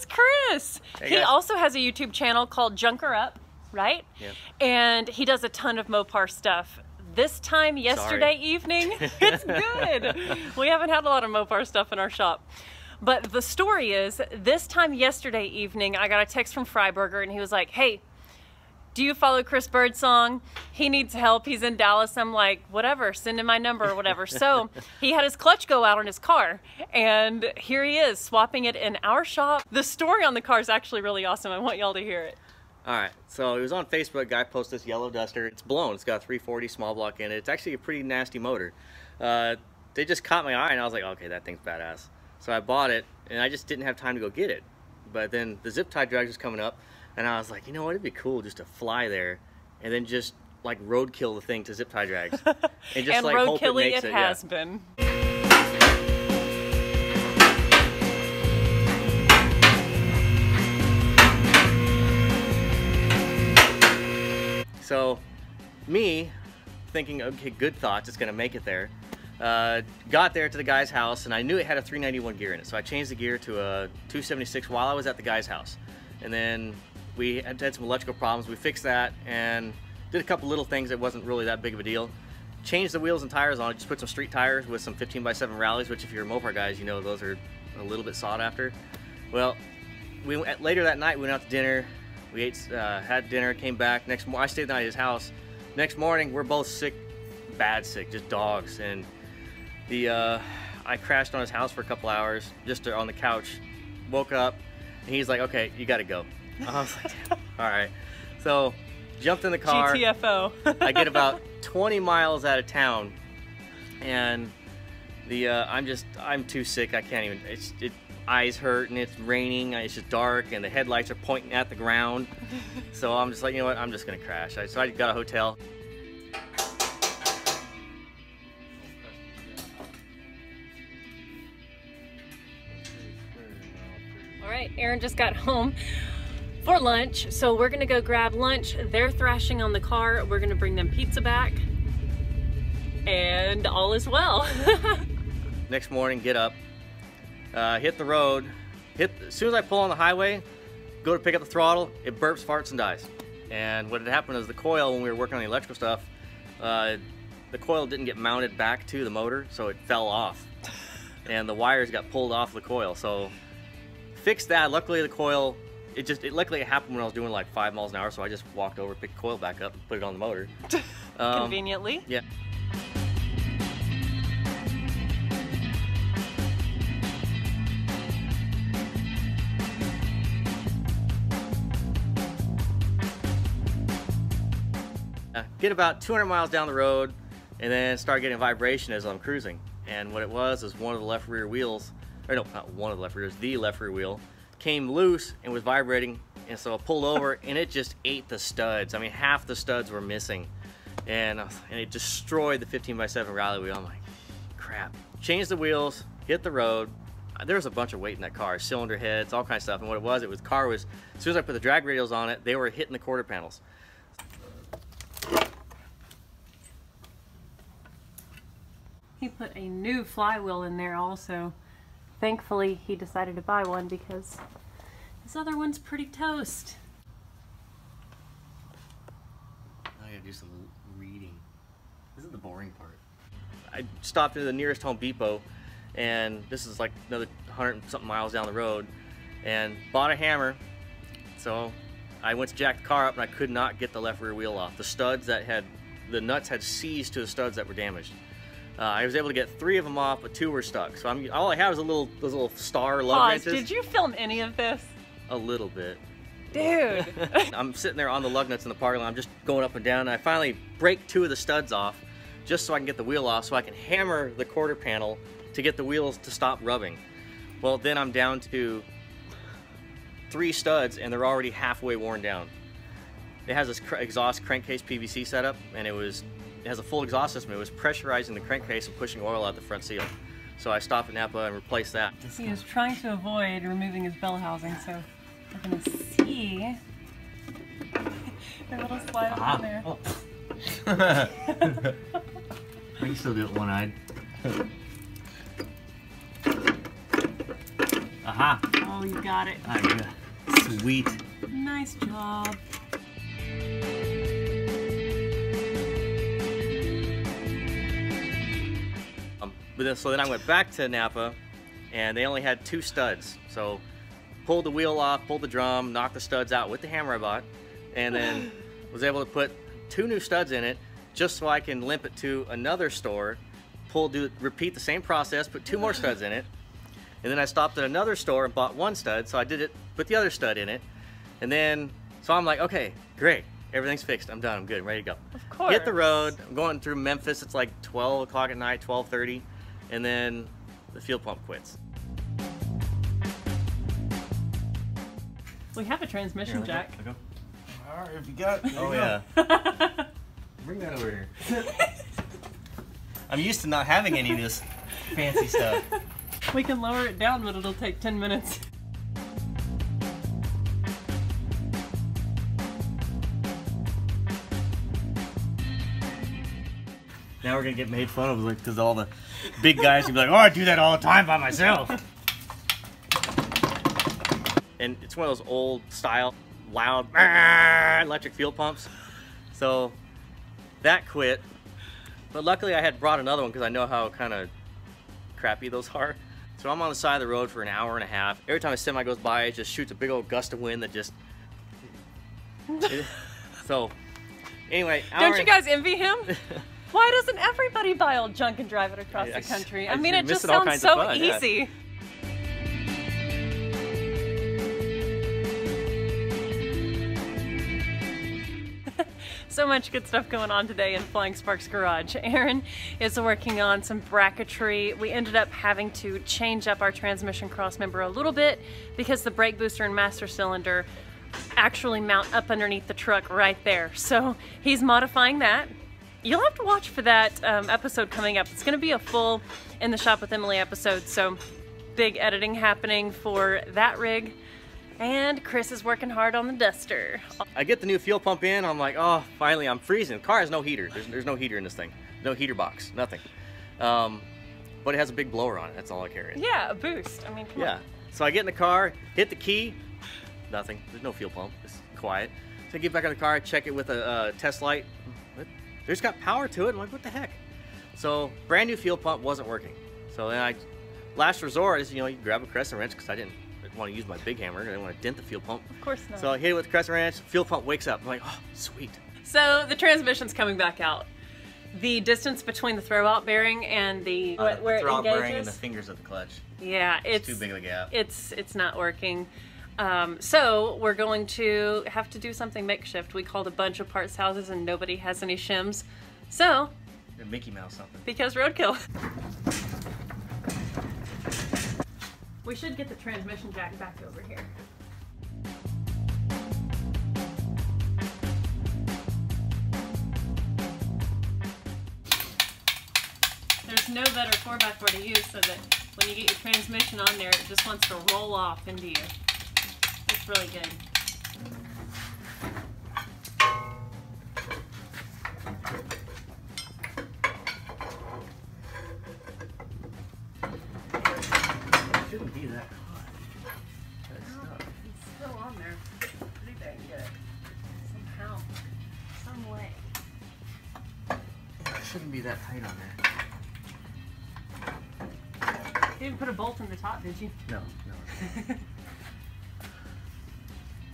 is Chris. Hey, he guys. also has a YouTube channel called Junkerup, right? Yep. And he does a ton of Mopar stuff. This time yesterday evening, it's good. We haven't had a lot of Mopar stuff in our shop. But the story is, this time yesterday evening, I got a text from Freiberger and he was like, hey, do you follow Chris Birdsong? He needs help. He's in Dallas. I'm like, whatever, send him my number or whatever. So he had his clutch go out on his car, and here he is swapping it in our shop. The story on the car is actually really awesome. I want y'all to hear it. All right, so it was on Facebook. A guy posted this yellow Duster. It's blown. It's got a 340 small block in it. It's actually a pretty nasty motor. They just caught my eye, and I was like, okay, that thing's badass. So I bought it, and I just didn't have time to go get it. But then the Zip Tie Drags was coming up, and I was like, you know what, it'd be cool just to fly there and then just like roadkill the thing to Zip Tie Drags. And just And like hope it makes it has been. So me thinking, okay, good thoughts, it's gonna make it there. Got there to the guy's house, and I knew it had a 391 gear in it, so I changed the gear to a 276 while I was at the guy's house. And then we had some electrical problems. We fixed that and did a couple little things that wasn't really that big of a deal. Changed the wheels and tires on it, just put some street tires with some 15x7 rallies, which if you're Mopar guys, you know those are a little bit sought after. Well, later that night we went out to dinner. We ate, had dinner, came back. I stayed the night at his house. Next morning, we're both sick, bad sick, just dogs. And I crashed on his house for a couple hours, just on the couch. Woke up, and he's like, okay, you gotta go. I was like, all right. So, jumped in the car. GTFO. I get about 20 miles out of town, and I'm too sick. I can't even. Eyes hurt, and it's raining. It's just dark, and the headlights are pointing at the ground. So I'm just like, you know what? I'm just gonna crash. So I got a hotel. All right, Aaron just got home for lunch, so we're gonna go grab lunch. They're thrashing on the car. We're gonna bring them pizza back, and all is well. Next morning, get up, hit the road. As soon as I pull on the highway, go to pick up the throttle, it burps, farts, and dies. And what had happened is the coil, when we were working on the electrical stuff, the coil didn't get mounted back to the motor, so it fell off. And the wires got pulled off the coil. So fixed that. Luckily the coil, luckily it happened when I was doing like 5 miles an hour, so I just walked over, picked the coil back up, and put it on the motor. Conveniently. Yeah. Get about 200 miles down the road, and then start getting vibration as I'm cruising. And what it was is one of the left rear wheels, or no, not one of the left rears, the left rear wheel, came loose and was vibrating. And so I pulled over, and it just ate the studs. I mean, half the studs were missing. And it destroyed the 15x7 rally wheel. I'm like, crap. Changed the wheels, hit the road. There was a bunch of weight in that car, cylinder heads, all kinds of stuff. And what it was, car was, as soon as I put the drag radials on it, they were hitting the quarter panels. He put a new flywheel in there also. Thankfully, he decided to buy one because this other one's pretty toast. I gotta do some reading. This is the boring part. I stopped at the nearest Home Depot, and this is like another 100 and something miles down the road, and bought a hammer. So I went to jack the car up, and I could not get the left rear wheel off. The nuts had seized to the studs that were damaged. I was able to get 3 of them off, but 2 were stuck. So all I have is those little star lug wrenches. Did you film any of this? A little bit. Dude. I'm sitting there on the lug nuts in the parking lot. I'm just going up and down, and I finally break 2 of the studs off just so I can get the wheel off, so I can hammer the quarter panel to get the wheels to stop rubbing. Well, then I'm down to 3 studs, and they're already halfway worn down. It has this exhaust crankcase PVC setup, and it has a full exhaust system. It was pressurizing the crankcase and pushing oil out the front seal. So I stopped at Napa and replaced that. He is trying to avoid removing his bell housing, so we're going to see the little slide on there. Oh. I can still do it one-eyed. Aha! Oh, you got it. I got it. Sweet. Nice job. So then I went back to Napa, and they only had 2 studs. So pulled the wheel off, pulled the drum, knocked the studs out with the hammer I bought, and then was able to put 2 new studs in it just so I can limp it to another store, repeat the same process, put 2 more studs in it, and then I stopped at another store and bought 1 stud, so I did it, put the other stud in it, and then, so I'm like, okay, great, everything's fixed, I'm done, I'm good, I'm ready to go. Of course. Hit the road, I'm going through Memphis, it's like 12 o'clock at night, 12:30, and then the fuel pump quits. We have a transmission jack. All right, if you got it. Oh yeah. Bring that over here. I'm used to not having any of this fancy stuff. We can lower it down, but it'll take 10 minutes. Now we're gonna get made fun of because all the big guys will be like, oh, I do that all the time by myself. And it's one of those old style, loud, electric fuel pumps. So that quit. But luckily I had brought another one because I know how kind of crappy those are. So I'm on the side of the road for an hour and a half. Every time a semi goes by, it just shoots a big old gust of wind that just... So anyway. Don't you guys envy him? Why doesn't everybody buy old junk and drive it across the country? I mean, it just sounds so easy. So much good stuff going on today in Flying Sparks Garage. Aaron is working on some bracketry. We ended up having to change up our transmission crossmember a little bit because the brake booster and master cylinder actually mount up underneath the truck right there. So he's modifying that. You'll have to watch for that episode coming up. It's going to be a full In the Shop with Emily episode, so big editing happening for that rig. And Chris is working hard on the Duster. I get the new fuel pump in, I'm like, oh, finally, I'm freezing. The car has no heater. There's no heater in this thing. No heater box, nothing. But it has a big blower on it, that's all I carry. Yeah, a boost. I mean, come on. So I get in the car, hit the key, nothing. There's no fuel pump, it's quiet. So I get back in the car, check it with a test light. There's got power to it. I'm like, what the heck? So brand new fuel pump wasn't working. So then last resort is, you grab a crescent wrench because I didn't want to use my big hammer. I didn't want to dent the fuel pump. Of course not. So I hit it with the crescent wrench. Fuel pump wakes up. I'm like, oh, sweet. So the transmission's coming back out. The distance between the throwout bearing and the where it throwout bearing and engages. the fingers of the clutch. Yeah, it's too big of a gap. It's not working. So we're going to have to do something makeshift. We called a bunch of parts houses and nobody has any shims. So Mickey Mouse something. Because roadkill. We should get the transmission jack back over here. There's no better 4x4 to use so that when you get your transmission on there, it just wants to roll off into you. It's really good. Shouldn't be that hot. It's still on there. Pretty dang good. Somehow. Some way. It shouldn't be that tight on there. You didn't put a bolt in the top, did you? No.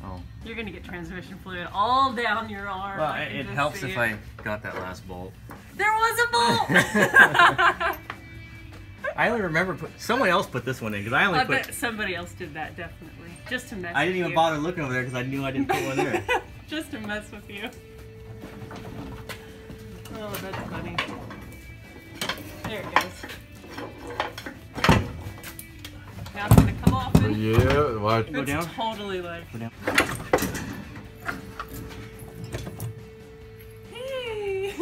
Oh. You're gonna get transmission fluid all down your arm. Well, it helps if I got that last bolt. There was a bolt! I only remember someone else put this one in because I only bet somebody else did that, definitely. Just to mess with you. I didn't even bother looking over there because I knew I didn't put one there. Just to mess with you. Oh, that's funny. There it goes. Now it's gonna come off. Yeah, watch. Go down? Totally like. Go down. Hey!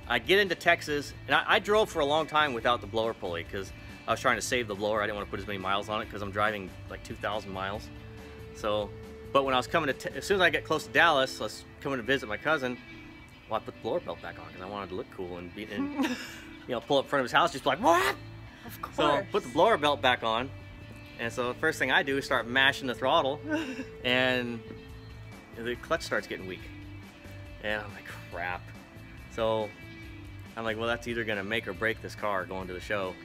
I get into Texas, and I drove for a long time without the blower pulley because I was trying to save the blower. I didn't want to put as many miles on it because I'm driving like 2,000 miles. So, but when I was coming to, as soon as I get close to Dallas, I was coming to visit my cousin. Well, I put the blower belt back on because I wanted to look cool and pull up in front of his house, just be like, what? Of course. So put the blower belt back on, And so the first thing I do is start mashing the throttle, and the clutch starts getting weak. And I'm like, crap. So I'm like, well, that's either gonna make or break this car going to the show.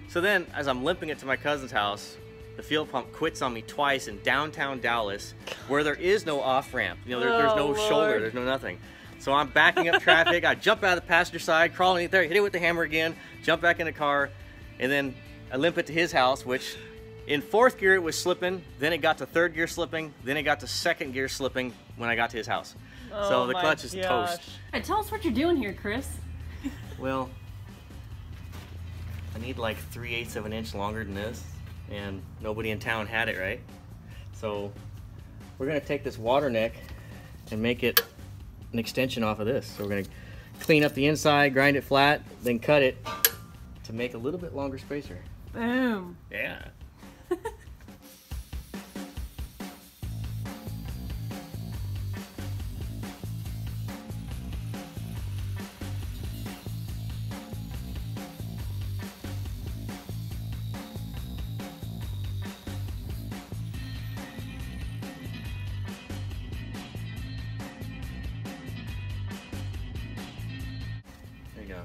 So then, as I'm limping it to my cousin's house, the fuel pump quits on me twice in downtown Dallas, where there is no off-ramp. You know, there's no shoulder, there's no nothing. So I'm backing up traffic. I jump out of the passenger side, crawl in there, hit it with the hammer again, jump back in the car, and then I limp it to his house, which in 4th gear it was slipping, then it got to 3rd gear slipping, then it got to 2nd gear slipping when I got to his house. Oh, so the clutch is toast. Hey, tell us what you're doing here, Chris. Well, I need like 3/8 of an inch longer than this, and nobody in town had it, right? So we're gonna take this water neck and make it an extension off of this. So we're gonna clean up the inside, grind it flat, then cut it to make a little bit longer spacer. Boom. Yeah.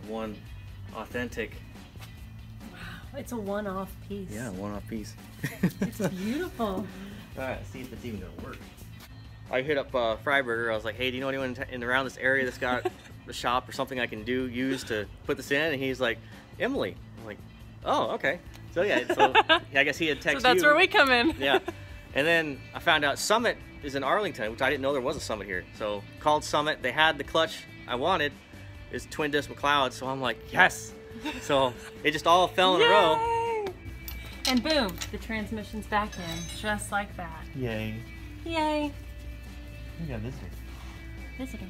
One authentic. Wow, it's a one-off piece. Yeah, one-off piece. It's beautiful. All right, see if it's even gonna work. I hit up Freiberger. I was like, hey, do you know anyone in around this area that's got a shop or something I can use to put this in? And he's like, Emily. I'm like, oh, okay. So yeah, I guess he had texted you. So that's where we come in. Yeah. And then I found out Summit is in Arlington, which I didn't know there was a Summit here. So called Summit. They had the clutch I wanted. It's twin disc McLeod, so I'm like, yes. So it just all fell in a row. And boom, the transmission's back in, just like that. Yay. Yay. We got a visitor. Visitor.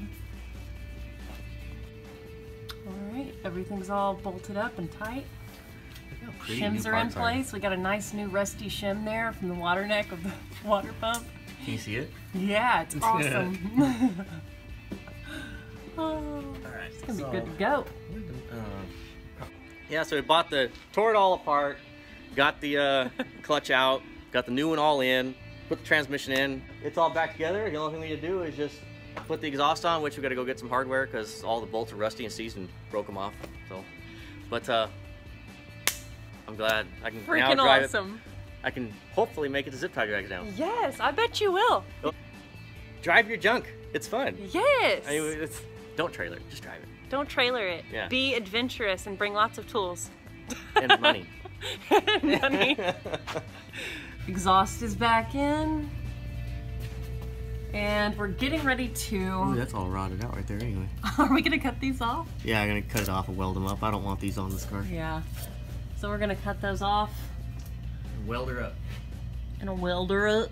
All right, everything's all bolted up and tight. Shims are in place. We got a nice new rusty shim there from the water neck of the water pump. Can you see it? Yeah, it's awesome. Oh, Alright, it's gonna be good to go. Yeah, so we tore it all apart, got the clutch out, got the new one all in, put the transmission in. It's all back together. The only thing we need to do is just put the exhaust on, which we got to go get some hardware because all the bolts are rusty and seasoned, broke them off. So, but I'm glad I can now drive awesome. I can hopefully make it to Zip Tie Drags now. Yes, I bet you will. Drive your junk. It's fun. Yes. I mean, don't trailer it, just drive it. Don't trailer it. Yeah. Be adventurous and bring lots of tools. And money. And money. Exhaust is back in. And we're getting ready to... Ooh, that's all rotted out right there anyway. Are we gonna cut these off? Yeah, I'm gonna cut it off and weld them up. I don't want these on this car. Yeah. So we're gonna cut those off. Weld her up. And a welder it.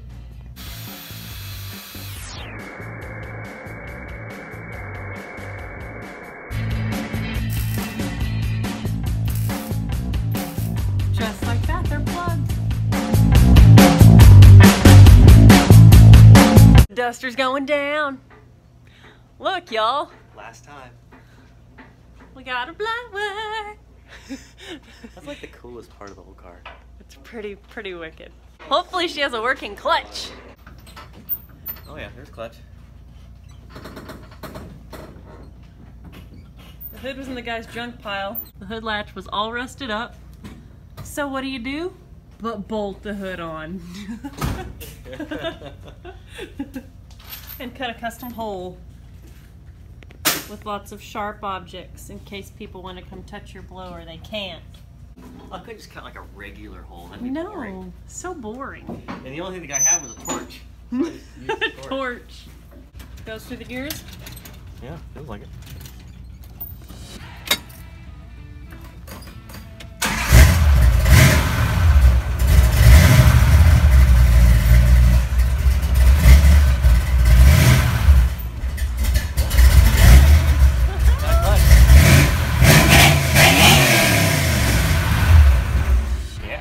Just like that, they're plugged. Duster's going down. Look, y'all. Last time. We got a blower. That's like the coolest part of the whole car. It's pretty wicked. Hopefully she has a working clutch. Oh yeah, there's clutch. The hood was in the guy's junk pile. The hood latch was all rusted up. So what do? But bolt the hood on. And cut a custom hole with lots of sharp objects in case people want to come touch your blower. They can't. I could just cut like a regular hole. That'd be boring. So boring. And the only thing the guy had was a torch. So I just used the Torch. Goes through the gears. Yeah, feels like it.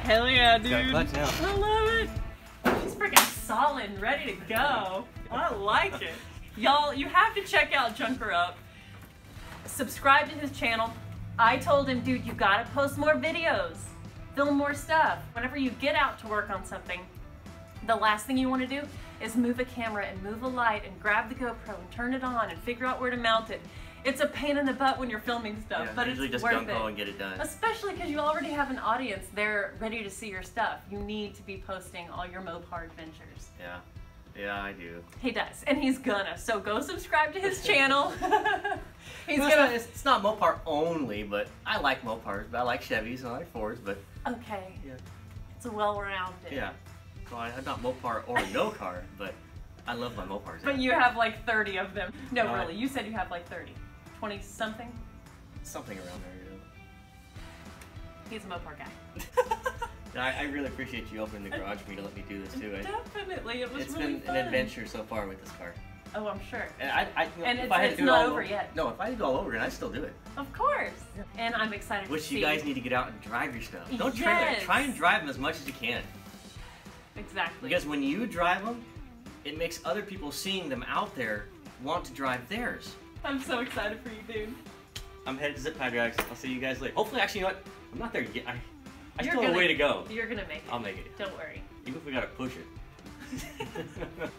Hell yeah, dude. Got a clutch now. I love it. It's freaking solid and ready to go. I like it. Y'all, you have to check out Junkerup. Subscribe to his channel. I told him, dude, you gotta post more videos. film more stuff. Whenever you get out to work on something, the last thing you want to do is move a camera and move a light and grab the GoPro and turn it on and figure out where to mount it. It's a pain in the butt when you're filming stuff, but it's just worth gung-ho and get it done. Especially because you already have an audience there ready to see your stuff. You need to be posting all your Mopar adventures. Yeah. Yeah, I do. He does, and he's gonna. So go subscribe to his channel. It's not Mopar only, but I like Mopars, but I like Chevys and I like Fords, but... Okay. Yeah. It's a well-rounded. Yeah. So I'm not Mopar or no car, but I love my Mopars. But you have like 30 of them. No, really, you said you have like 30. 20-something? Something around there, He's a Mopar guy. I really appreciate you opening the garage for me to let me do this too. Definitely, it was it's really been fun. an adventure so far with this car. Oh, I'm sure. And it's not over yet. No, if I had to do it all over again, I'd still do it. Of course. Yeah. And I'm excited to see. You guys need to get out and drive your stuff. Don't yes. try and drive them as much as you can. Exactly. Because when you drive them, it makes other people seeing them out there want to drive theirs. I'm so excited for you, dude. I'm headed to Zip Tie Drags. I'll see you guys later. Hopefully, actually, you know what? I'm not there yet. I still have a way to go. You're gonna make it. I'll make it. Don't worry. Even if we gotta push it.